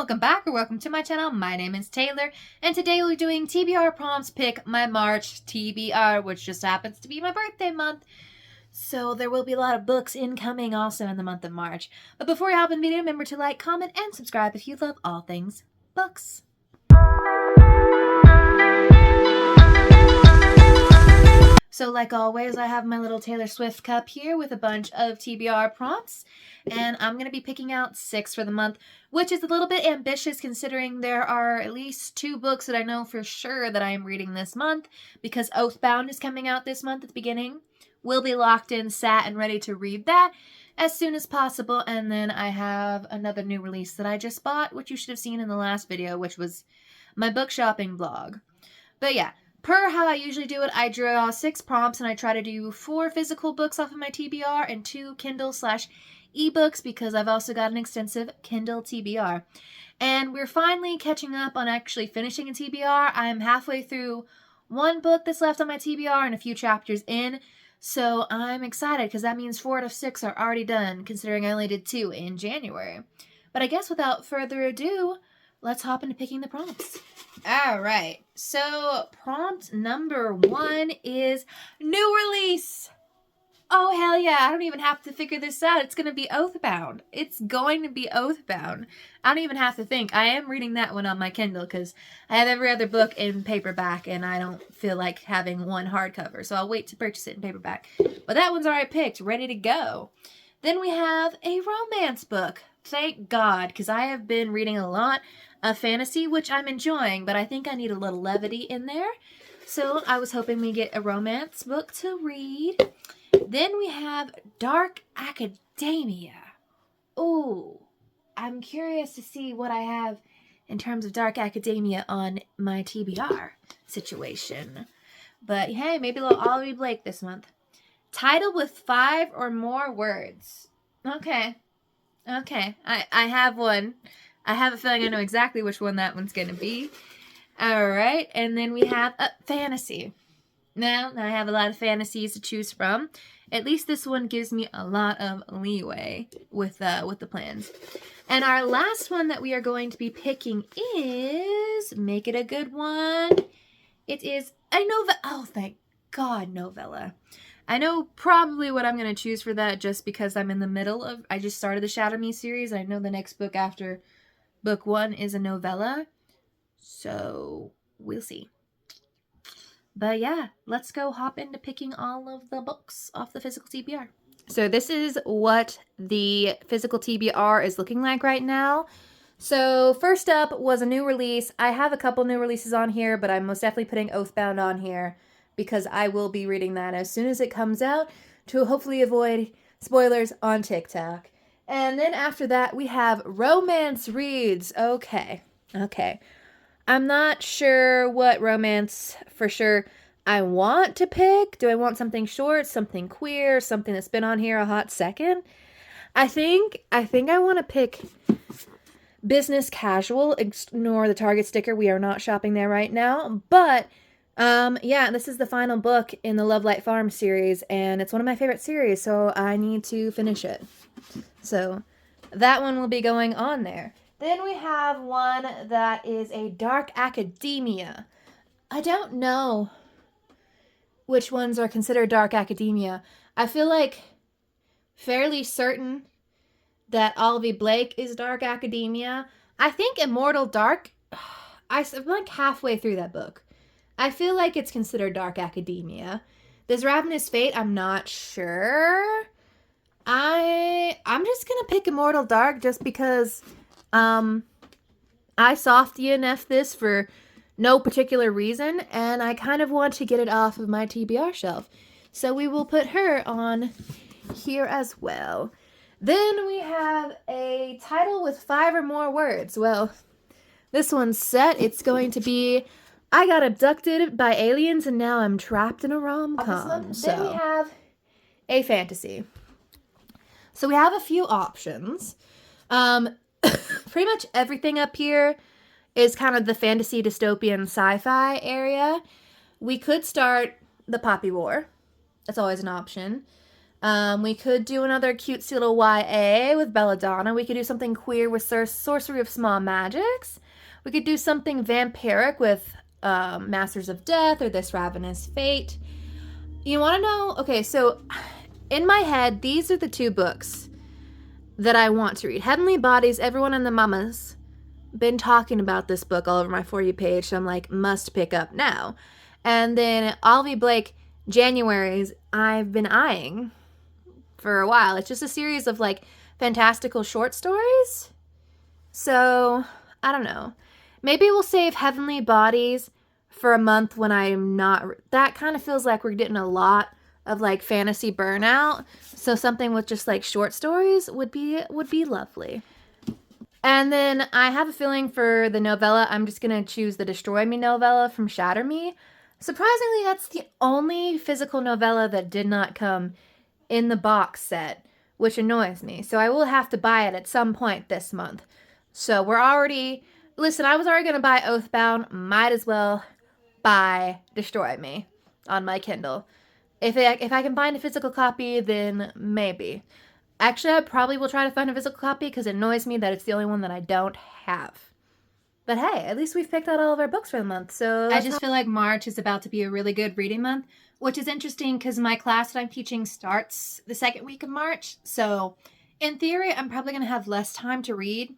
welcome back or welcome to my channel. My name is Taylor, and today we'll be doing TBR prompts pick my March TBR, which just happens to be my birthday month. So there will be a lot of books incoming also in the month of March. But before we hop in the video, remember to like, comment, and subscribe if you love all things books. So like always, I have my little Taylor Swift cup here with a bunch of TBR prompts, and I'm going to be picking out 6 for the month, which is a little bit ambitious considering there are at least 2 books that I know for sure that I am reading this month, because Oathbound is coming out this month at the beginning. We'll be locked in, sat, and ready to read that as soon as possible, and then I have another new release that I just bought, which you should have seen in the last video, which was my book shopping vlog. But yeah. Per how I usually do it, I draw 6 prompts and I try to do 4 physical books off of my TBR and 2 Kindle/ebooks because I've also got an extensive Kindle TBR. And we're finally catching up on actually finishing a TBR. I'm halfway through 1 book that's left on my TBR and a few chapters in. So I'm excited because that means 4 out of 6 are already done considering I only did 2 in January. But I guess without further ado, let's hop into picking the prompts. All right, so prompt number 1 is new release. Oh, hell yeah, I don't even have to figure this out. It's going to be Oathbound. It's going to be Oathbound. I don't even have to think. I am reading that one on my Kindle because I have every other book in paperback and I don't feel like having one hardcover, so I'll wait to purchase it in paperback. But that one's already picked, ready to go. Then we have a romance book. Thank God, because I have been reading a lot of fantasy, which I'm enjoying, but I think I need a little levity in there. So I was hoping we get a romance book to read. Then we have Dark Academia. Ooh, I'm curious to see what I have in terms of Dark Academia on my TBR situation. But hey, maybe a little Ollie Blake this month. Title with 5 or more words. Okay, I have one. I have a feeling I know exactly which one that one's going to be. All right, and then we have fantasy. Now, I have a lot of fantasies to choose from. At least this one gives me a lot of leeway with the plans. And our last one that we are going to be picking is, make it a good one, it is a novella. Oh, thank God, novella. I know probably what I'm going to choose for that just because I'm in the middle of, I just started the Shatter Me series. I know the next book after book 1 is a novella. So we'll see. But yeah, let's go hop into picking all of the books off the physical TBR. So this is what the physical TBR is looking like right now. So first up was a new release. I have a couple new releases on here, but I'm most definitely putting Oathbound on here because I will be reading that as soon as it comes out to hopefully avoid spoilers on TikTok. And then after that, we have romance reads. Okay. I'm not sure what romance for sure I want to pick. Do I want something short, something queer, something that's been on here a hot second? I think I want to pick business casual. Ignore the Target sticker. We are not shopping there right now. But yeah, this is the final book in the Love Light Farm series, and it's one of my favorite series, so I need to finish it. So that one will be going on there. Then we have one that is a Dark Academia. I don't know which ones are considered Dark Academia. I feel like fairly certain that Ollie Blake is Dark Academia. I think Immortal Dark, I'm like halfway through that book. I feel like it's considered Dark Academia. This Ravenous Fate, I'm not sure. I'm just gonna pick Immortal Dark just because I soft ENF this for no particular reason, and I kind of want to get it off of my TBR shelf. So we will put her on here as well. Then we have a title with 5 or more words. Well, this one's set. It's going to be I got abducted by aliens and now I'm trapped in a rom-com. Then we have a fantasy. So we have a few options. Pretty much everything up here is kind of the fantasy dystopian sci-fi area. We could start the Poppy War. That's always an option. We could do another cutesy little YA with Belladonna. We could do something queer with Sorcery of Small Magics. We could do something vampiric with Masters of Death or This Ravenous Fate. You want to know? Okay, so in my head, these are the 2 books that I want to read. Heavenly Bodies, everyone and the mamas been talking about this book all over my For You page, so I'm like, must pick up now. And then Olivia Blake, January's, I've been eyeing for a while. It's just a series of like fantastical short stories. So, I don't know. Maybe we'll save Heavenly Bodies for a month when I'm not. That kind of feels like we're getting a lot of like fantasy burnout. So something with just like short stories would be lovely. And then I have a feeling for the novella, I'm just going to choose the Destroy Me novella from Shatter Me. Surprisingly, that's the only physical novella that did not come in the box set, which annoys me. So I will have to buy it at some point this month. So we're already... Listen, I was already going to buy Oathbound. Might as well buy Destroy Me on my Kindle. If I can find a physical copy, then maybe. Actually, I probably will try to find a physical copy because it annoys me that it's the only one that I don't have. But hey, at least we've picked out all of our books for the month, so... I just feel like March is about to be a really good reading month, which is interesting because my class that I'm teaching starts the second week of March. So, in theory, I'm probably going to have less time to read,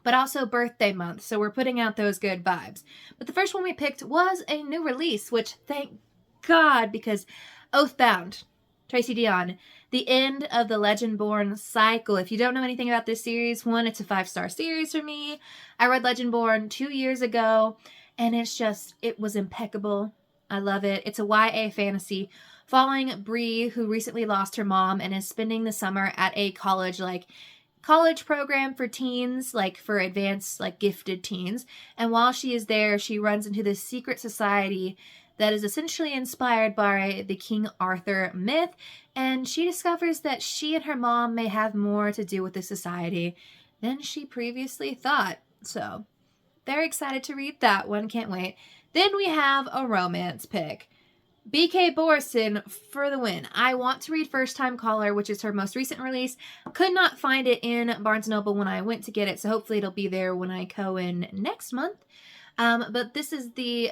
but also birthday month, so we're putting out those good vibes. But the first one we picked was a new release, which, thank God, because Oathbound, Tracy Dion, the end of the Legendborn cycle. If you don't know anything about this series, one, it's a 5-star series for me. I read Legendborn 2 years ago, and it was impeccable. I love it. It's a YA fantasy following Bree, who recently lost her mom and is spending the summer at a college program for teens, like for advanced, like gifted teens. And while she is there, she runs into this secret society that is essentially inspired by the King Arthur myth, and she discovers that she and her mom may have more to do with the society than she previously thought. So, very excited to read that one, can't wait. Then we have a romance pick. B.K. Borison for the win. I want to read First Time Caller, which is her most recent release. Could not find it in Barnes & Noble when I went to get it, so hopefully it'll be there when I go in next month. But this is the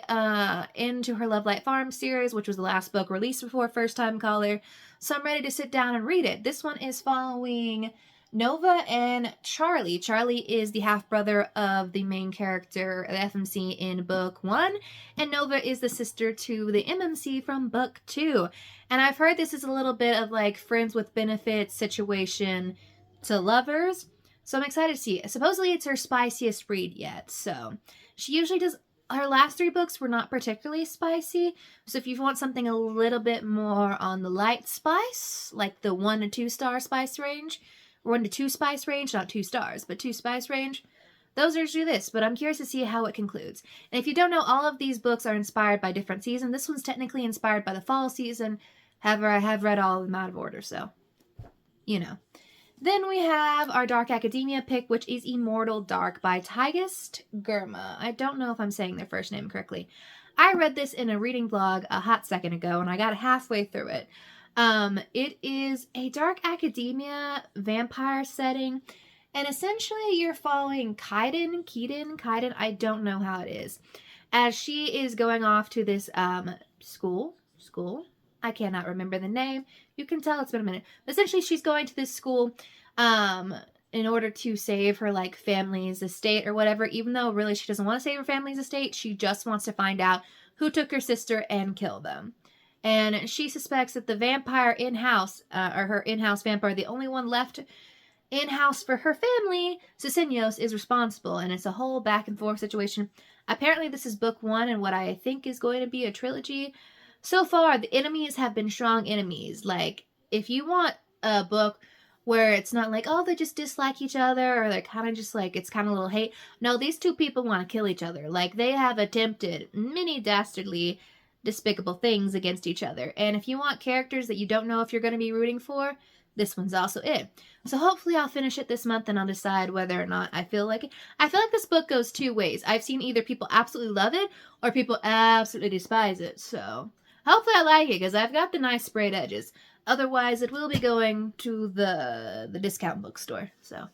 Into Her Love Light Farm series, which was the last book released before First Time Caller. So I'm ready to sit down and read it. This one is following Nova and Charlie. Charlie is the half-brother of the main character, the FMC, in book 1. And Nova is the sister to the MMC from book 2. And I've heard this is a little bit of like friends with benefits situation to lovers. So I'm excited to see it. Supposedly it's her spiciest read yet, so... She usually does, her last 3 books were not particularly spicy, so if you want something a little bit more on the light spice, like the 1 to 2 star spice range, 1 to 2 spice range, not 2 stars, but 2 spice range, those are usually this, but I'm curious to see how it concludes. And if you don't know, all of these books are inspired by different seasons. This one's technically inspired by the fall season, however, I have read all of them out of order, so, you know. Then we have our Dark Academia pick, which is Immortal Dark by Tigist Gurma. I don't know if I'm saying their first name correctly. I read this in a reading vlog a hot second ago, and I got halfway through it. It is a Dark Academia vampire setting, and essentially you're following Kaiden, I don't know how it is, as she is going off to this school. I cannot remember the name. You can tell it's been a minute. But essentially, she's going to this school in order to save her, like, family's estate or whatever, even though really she doesn't want to save her family's estate. She just wants to find out who took her sister and kill them. And she suspects that the vampire in-house, or her in-house vampire, the only one left in-house for her family, Cicinios, is responsible. And it's a whole back-and-forth situation. Apparently, this is book 1 and what I think is going to be a trilogy. So far, the enemies have been strong enemies. Like, if you want a book where it's not like, oh, they just dislike each other, or they're kind of just like, it's kind of a little hate. No, these 2 people want to kill each other. Like, they have attempted many dastardly, despicable things against each other. And if you want characters that you don't know if you're going to be rooting for, this one's also it. So hopefully I'll finish it this month and I'll decide whether or not I feel like it. I feel like this book goes 2 ways. I've seen either people absolutely love it, or people absolutely despise it, so... Hopefully I like it, because I've got the nice sprayed edges. Otherwise, it will be going to the discount bookstore. So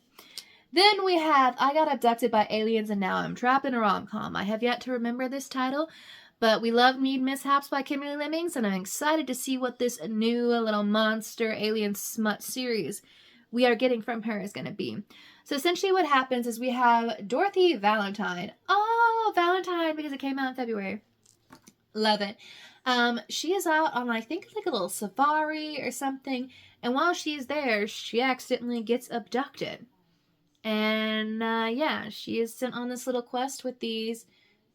then we have I Got Abducted by Aliens and Now I'm Trapped in a Rom-Com. I have yet to remember this title, but We Love Mead Mishaps by Kimberly Lemmings, and I'm excited to see what this new little monster alien smut series we are getting from her is going to be. So essentially what happens is we have Dorothy Valentine. Oh, Valentine, because it came out in February. Love it. She is out on, I think, like a little safari or something, and while she's there, she accidentally gets abducted. And yeah, she is sent on this little quest with these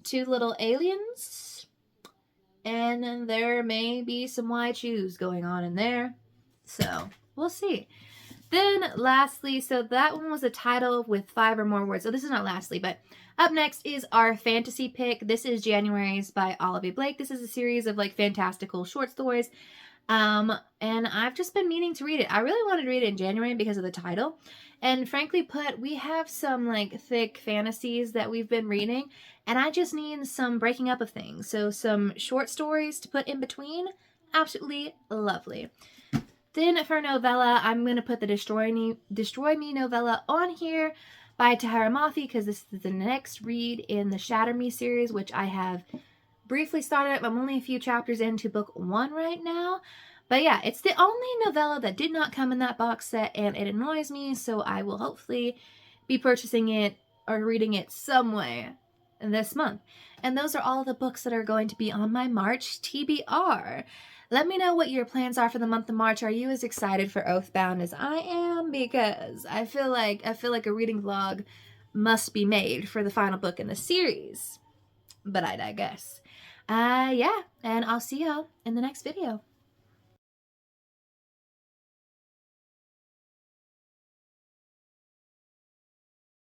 two little aliens, and there may be some white shoes going on in there. So we'll see. Then lastly, so that one was a title with 5 or more words. So this is not lastly, but up next is our fantasy pick. This is January's by Olivia Blake. This is a series of like fantastical short stories. And I've just been meaning to read it. I really wanted to read it in January because of the title. And frankly put, we have some like thick fantasies that we've been reading, and I just need some breaking up of things. So some short stories to put in between. Absolutely lovely. Then for novella, I'm going to put the Destroy Me novella on here by Tahira Mafi, because this is the next read in the Shatter Me series, which I have briefly started. I'm only a few chapters into book 1 right now. But yeah, it's the only novella that did not come in that box set, and it annoys me, so I will hopefully be purchasing it or reading it some way this month. And those are all the books that are going to be on my March TBR. Let me know what your plans are for the month of March. Are you as excited for Oathbound as I am? Because I feel like a reading vlog must be made for the final book in the series. But I digress. Yeah, and I'll see y'all in the next video.